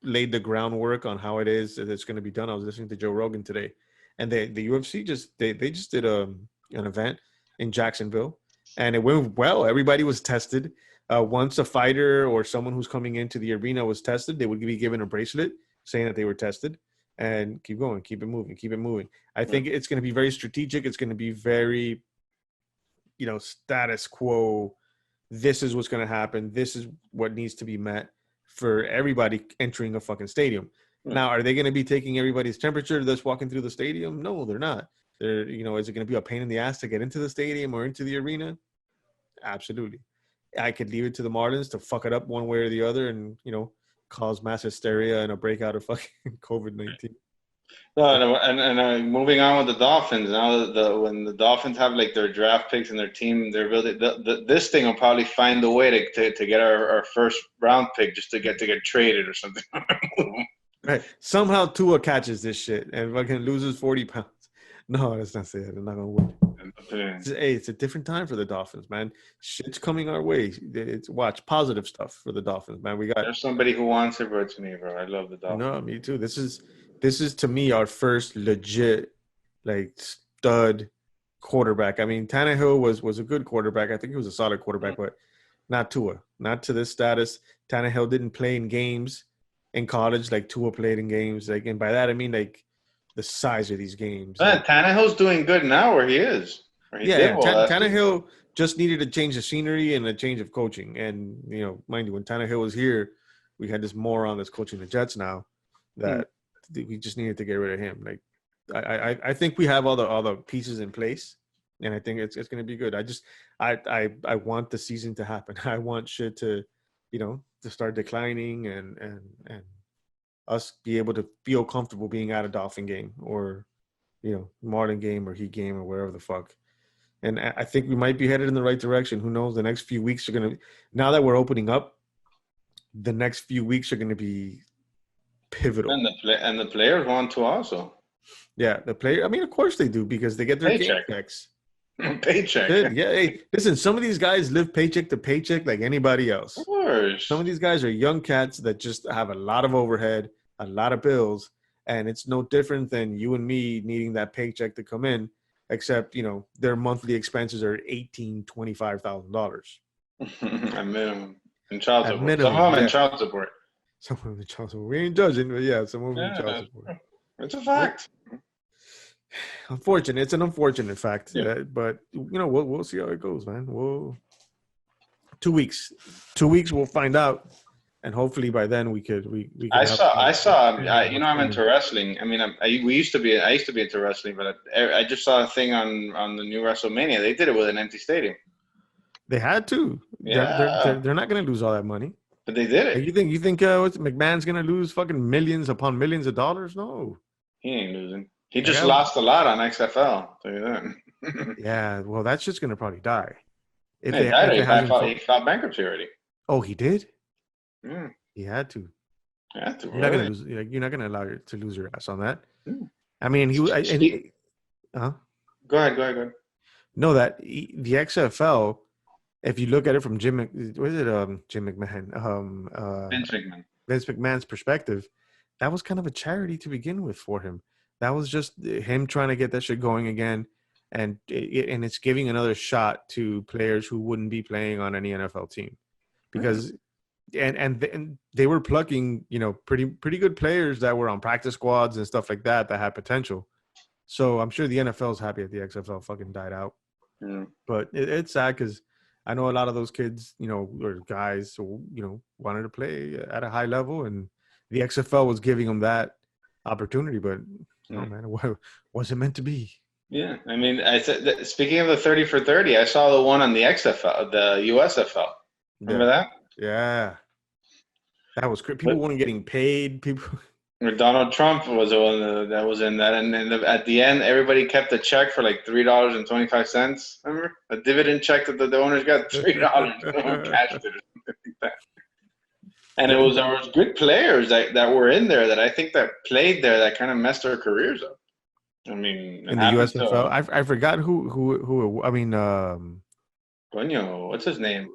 laid the groundwork on how it is that it's going to be done. I was listening to Joe Rogan today, and the UFC just did an event in Jacksonville, and it went well. Everybody was tested. Once a fighter or someone who's coming into the arena was tested, they would be given a bracelet saying that they were tested, and keep going, keep it moving. I think it's going to be very strategic. It's going to be very status quo. This is what's going to happen. This is what needs to be met for everybody entering a fucking stadium. Now, are they going to be taking everybody's temperature that's walking through the stadium? No, they're not. They're, is it going to be a pain in the ass to get into the stadium or into the arena? Absolutely. I could leave it to the Marlins to fuck it up one way or the other and, cause mass hysteria and a breakout of fucking COVID-19.
No, and moving on with the Dolphins now, when the Dolphins have like their draft picks and their team, they're building. This thing will probably find a way to get our first round pick just to get traded or something.
Right. Somehow Tua catches this shit and fucking loses 40 pounds. No, let's not say that. They're not gonna win. It's a different time for the Dolphins, man. Shit's coming our way. Watch positive stuff for the Dolphins, man.
There's somebody who wants it, but it's me, bro. I love the Dolphins.
No, me too. This is to me our first legit stud quarterback. I mean, Tannehill was a good quarterback. I think he was a solid quarterback, but not Tua. Not to this status. Tannehill didn't play in games in college like Tua played in games. And by that I mean the size of these games.
Tannehill's doing good now where he is.
Tannehill just needed a change of scenery and a change of coaching. And, mind you, when Tannehill was here, we had this moron that's coaching the Jets now that we just needed to get rid of him. I think we have all the pieces in place, and I think it's going to be good. I want the season to happen. I want shit to, to start declining and us be able to feel comfortable being at a Dolphin game or, Marlin game or Heat game or wherever the fuck. And I think we might be headed in the right direction. Who knows? The next few weeks are going to – now that we're opening up, the next few weeks are going to be pivotal.
And the players want to also.
Yeah, the player – I mean, of course they do because they get their game checks.
Paycheck.
Yeah, hey, listen, some of these guys live paycheck to paycheck like anybody else.
Of course.
Some of these guys are young cats that just have a lot of overhead, a lot of bills, and it's no different than you and me needing that paycheck to come in, except, their monthly expenses are $18,000, $25,000.
At minimum. In child support.
Minimum,
some of them in child support.
Some of them in child support. We ain't judging, but yeah, some of them in child support.
It's a fact.
Unfortunate. It's an unfortunate fact.
Yeah.
But, we'll see how it goes, man. 2 weeks. 2 weeks, we'll find out. And hopefully by then we could. I'm into wrestling. I mean, I used to be into wrestling, but I just saw a thing on the new WrestleMania. They did it with an empty stadium. They had to.
Yeah.
They're not going to lose all that money.
But they did it.
You think McMahon's going to lose fucking millions upon millions of dollars? No.
He ain't losing. He just lost a lot on XFL. I'll tell you that.
Yeah, well, that's just going to probably die.
He filed bankruptcy already.
Oh, he did?
Mm.
He had to.
You're
not going to lose. You're not going to allow you to lose your ass on that.
Mm.
I mean,
Go ahead.
No, that the XFL. If you look at it from Jim McMahon, Vince McMahon's perspective, that was kind of a charity to begin with for him. That was just him trying to get that shit going again, and it's giving another shot to players who wouldn't be playing on any NFL team, because and they were plucking pretty good players that were on practice squads and stuff like that had potential. So I'm sure the NFL's happy that the XFL fucking died out.
Yeah.
But it's sad because I know a lot of those kids, or guys, wanted to play at a high level, and the XFL was giving them that opportunity. But man, it wasn't meant to be.
Yeah, I mean, I said speaking of the 30 for 30, I saw the one on the XFL, the USFL. Remember that?
Yeah, that was great. People weren't getting paid. People.
Donald Trump was the one that was in that, and at the end, everybody kept a check for like $3.25. Remember a dividend check that the owners got $3. No one cashed it or something like that. And there was good players that were in there that I think that played there that kind of messed their careers up. I mean,
in the USFL, I forgot who. I mean,
what's his name?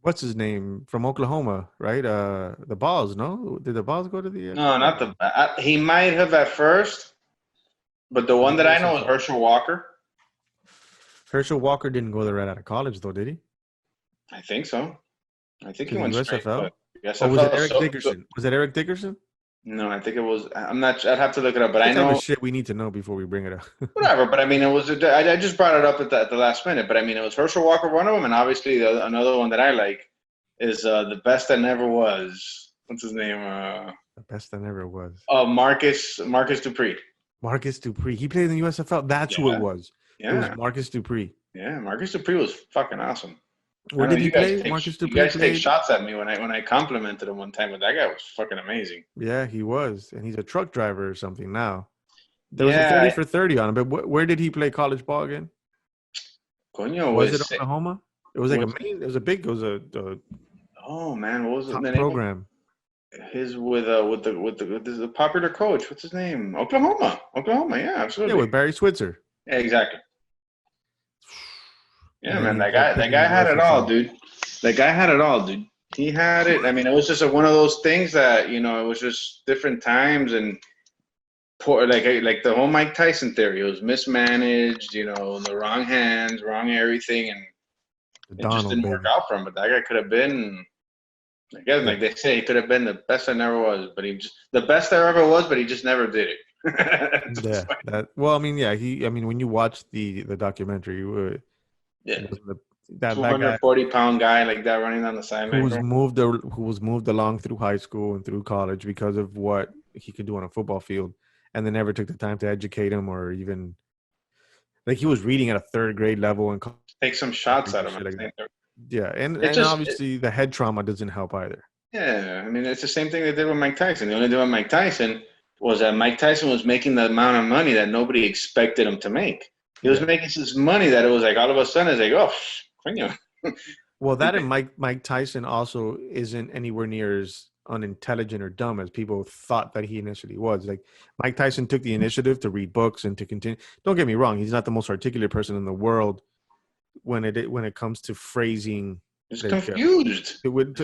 What's his name from Oklahoma, right? The Balls, no? Did the Balls go to the?
No, not the. He might have at first, but the one that I know is Herschel Walker.
Herschel Walker didn't go there right out of college, though, did he?
I think so. I think he
to
went
the
straight.
USFL.
Yes,
was it Eric Dickerson? Was it Eric Dickerson?
No, I think it was. I'm not. I'd have to look it up, but
The
I
type
know
of shit we need to know before we bring it up.
whatever. But I mean, it was. I just brought it up at the last minute. But I mean, it was Herschel Walker, one of them, and obviously another one that I like is the best that never was. What's his name?
The best that ever was.
Marcus Dupree.
Marcus Dupree. He played in the USFL. That's who it
Yeah,
was. It was
yeah,
Marcus Dupree.
yeah. Marcus Dupree was fucking awesome. I
Where
know
did he play? Marcus
you
Dupree
guys take
played.
shots at me when I complimented him one time, but that guy was fucking amazing.
Yeah, he was, and he's a truck driver or something now. There was a
Yeah,
30 for 30 on him, but where did he play college ball again?
Coño
Was it
was
Oklahoma? It was like a main. It was a big. It was a
oh man, what was the
top
name
program.
of his with the popular coach? What's his name? Oklahoma, yeah,
Yeah,
absolutely.
with Barry Switzer.
Yeah, exactly. Yeah,
And then
man,
he ended up
that
picking
guy had it all,
USFL.
dude. That guy had it all, dude. He had it. I mean, it was just one of those things that it was just different times and poor, like the whole Mike Tyson theory. It was mismanaged, in the wrong hands, wrong everything, and
The
it just
Donald
didn't work
baby.
out for him. But that guy could have been, I guess, like they say, he could have been the best there never was. But the best there ever was, but he just never did it.
Yeah, that. Well, I mean, yeah, he. I mean, when you watch the documentary,
Yeah,
that guy
240-pound guy like that running down the sideline, bro.
who was moved along through high school and through college because of what he could do on a football field, and they never took the time to educate him or even like he was reading at a third grade level and
Take some shots at him.
shit like that. Yeah, and
It just,
obviously the head trauma doesn't help either.
yeah, I mean, it's the same thing they did with Mike Tyson. The only thing with Mike Tyson was that Mike Tyson was making the amount of money that nobody expected him to make. He was making this money that it was like all of a sudden it's like, oh, coño.
Well, that and Mike Tyson also isn't anywhere near as unintelligent or dumb as people thought that he initially was. Like Mike Tyson took the initiative to read books and to continue. Don't get me wrong; he's not the most articulate person in the world when it comes to phrasing.
He's
Like,
confused.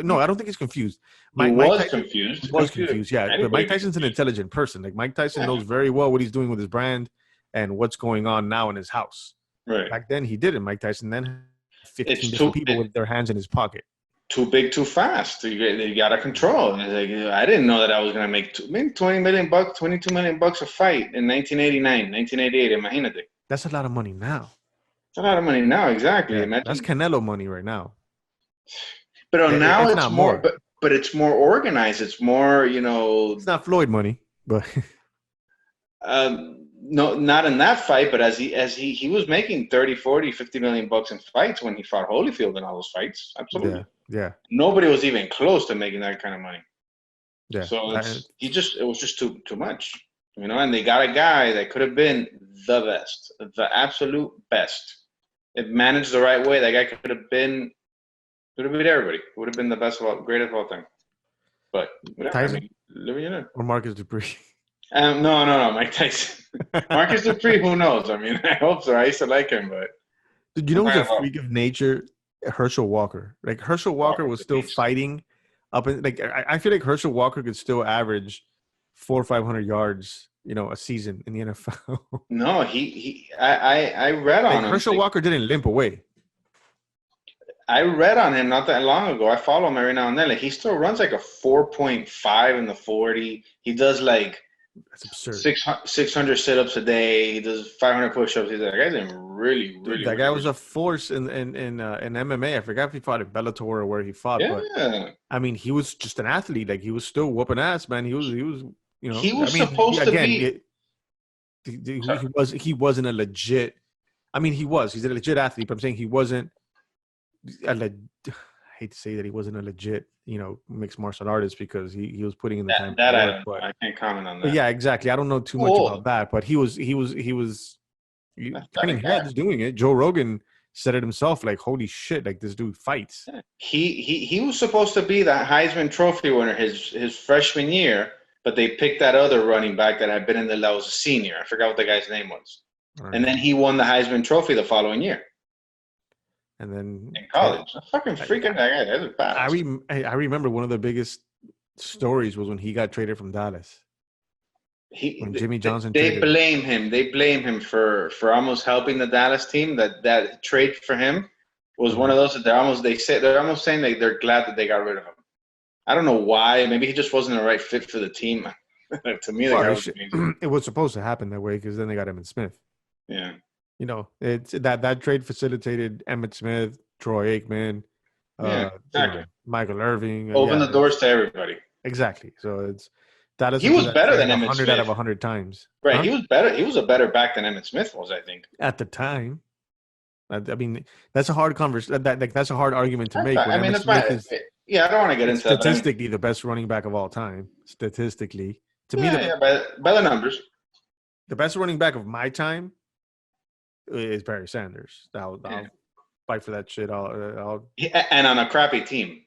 No, I don't think he's confused.
He
Mike
was
Tyson
confused.
was confused, yeah. But Mike
Anybody
Tyson's an intelligent person. Like Mike Tyson
Yeah.
knows very well what he's doing with his brand and what's going on now in his house.
Right.
Back then, he didn't. Mike Tyson then had 15
It's
different people with their hands in his pocket.
Too big, too fast. You got to control. And it's like, I didn't know that I was going to make maybe $20 million, $22 million a fight in 1989, 1988. Imagínate.
That's a lot of money now.
It's a lot of money now, exactly.
Yeah,
Imagine.
that's Canelo money right now.
But now it's
not
more,
more.
but it's more organized. It's more,
It's not Floyd money, but
no, not in that fight, but as he was making 30, 40, 50 million bucks in fights when he fought Holyfield in all those fights. Absolutely.
Yeah.
Nobody was even close to making that kind of money.
Yeah.
So it was just too much. And they got a guy that could have been the best, the absolute best. If managed the right way, that guy could have beat everybody. Would have been the best greatest of all time. But whatever.
Tyson? Or Marcus Dupree.
No, Mike Tyson. Marcus Dupree, who knows? I mean, I hope so. I used to like him, but
Did you know who's a freak of nature? Herschel Walker. Like Herschel Walker was still fighting up in I feel like Herschel Walker could still average 400 or 500 yards, a season in the NFL.
No, I read on him.
Herschel Walker didn't limp away.
I read on him not that long ago. I follow him every now and then. Like he still runs like a 4.5 in the 40. He does like
that's absurd.
600 sit-ups a day. He does 500 push-ups. He's like, that guy's really, really.
That guy was a force in MMA. I forgot if he fought at Bellator or where he fought.
Yeah.
But I mean, he was just an athlete. Like he was still whooping ass, man. He was.
He was supposed to be.
He wasn't a legit. I mean, he was. He's a legit athlete, but I'm saying he wasn't. I hate to say that he wasn't a legit, mixed martial artist because he was putting in the time.
I can't comment on that.
But yeah, exactly. I don't know too much about that, but he was turning heads doing it. Joe Rogan said it himself, like, holy shit, like this dude fights.
He was supposed to be the Heisman Trophy winner his freshman year, but they picked that other running back that had been in that was a senior. I forgot what the guy's name was. Right. And then he won the Heisman Trophy the following year.
And then
in college, a fucking freaking guy. That was bad.
I remember one of the biggest stories was when he got traded from Dallas. When Jimmy Johnson
they blame him. They blame him for almost helping the Dallas team. That trade for him was one of those that they're almost saying they're glad that they got rid of him. I don't know why. Maybe he just wasn't the right fit for the team. To me, the
Well,
guy was amazing.
it was supposed to happen that way because then they got Emmett Smith.
Yeah.
You know, it's that trade facilitated Emmett Smith, Troy Aikman,
Yeah, exactly.
Michael Irving.
Open the doors to everybody.
Exactly. So that is
He
something
was
that
better
trade
than Emmett
100 out of
Smith.
100 times.
Right.
Huh?
He was better. He was a better back than Emmett Smith was, I think.
At the time. I mean, that's a hard conversation. That's a hard argument to
That's
make.
fine.
When
I mean,
Emmitt
that's fine.
Smith is
Yeah, I don't want to get into that.
statistically the best running back of all time. Statistically, to me,
by the numbers.
the best running back of my time is Barry Sanders. I'll fight for that shit.
And on a crappy team.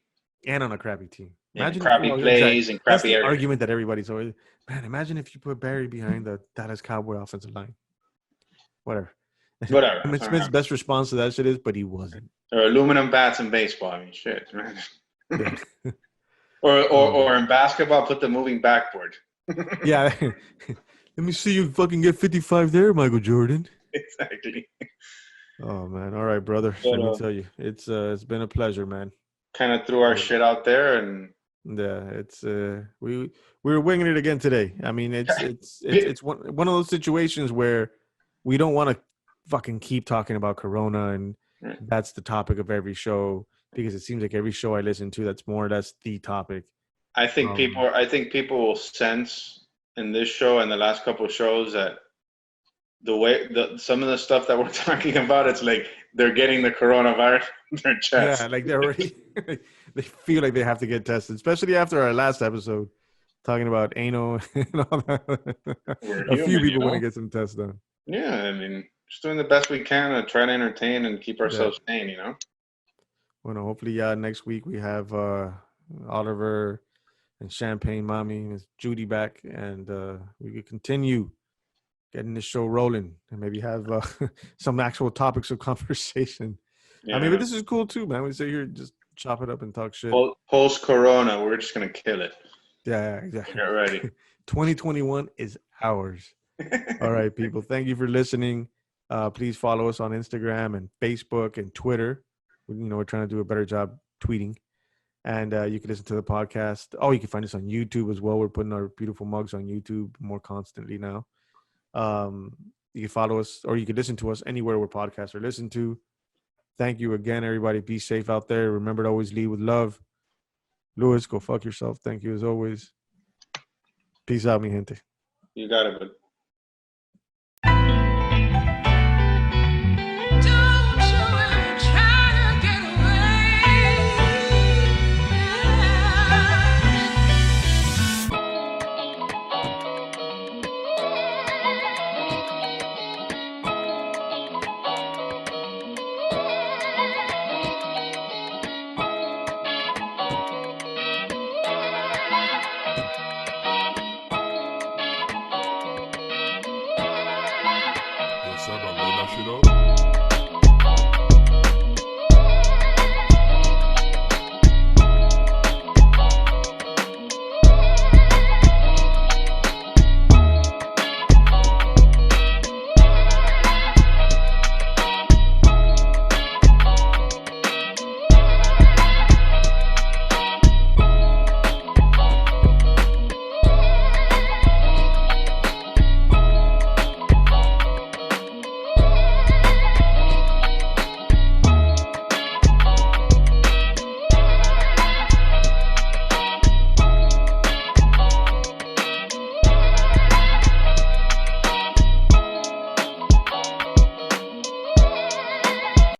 And on a crappy team.
Imagine crappy plays and crappy
That's the
areas.
argument that everybody's always, man, imagine if you put Barry behind the Dallas Cowboy offensive line. Whatever. Emmitt Smith's best response to that shit is, but he wasn't.
Or aluminum bats in baseball. I mean, shit, man.
Yeah.
or in basketball, put the moving backboard.
Yeah. Let me see you fucking get 55 there, Michael Jordan.
Exactly.
Oh, man. All right, brother. Let me tell you. It's been a pleasure, man.
Kind of threw our shit out there and
yeah, it's we were winging it again today. I mean, it's one of those situations where we don't want to fucking keep talking about Corona, and that's the topic of every show because it seems like every show I listen to, that's the topic.
I think people will sense in this show and the last couple of shows that some of the stuff that we're talking about, it's like they're getting the coronavirus in their chest.
Yeah, like they're already they feel like they have to get tested, especially after our last episode talking about anal and all that. A few people want to get some tests done.
Yeah, I mean, just doing the best we can to try to entertain and keep ourselves sane, you know?
Well, hopefully next week we have Oliver and Champagne Mommy and Judy back, and we could continue getting this show rolling and maybe have some actual topics of conversation. Yeah. I mean, but this is cool too, man. We sit here, just chop it up and talk shit.
Post-corona, we're just going to kill it.
Yeah, exactly.
Get ready.
2021 is ours. All right, people. Thank you for listening. Please follow us on Instagram and Facebook and Twitter. We're trying to do a better job tweeting. And you can listen to the podcast. Oh, you can find us on YouTube as well. We're putting our beautiful mugs on YouTube more constantly now. You can follow us, or you can listen to us anywhere where podcasts are listened to. Thank you again, everybody. Be safe out there. Remember to always lead with love. Luis, go fuck yourself. Thank you as always. Peace out, mi gente.
You got it, bud.
What's up, I'm shit up.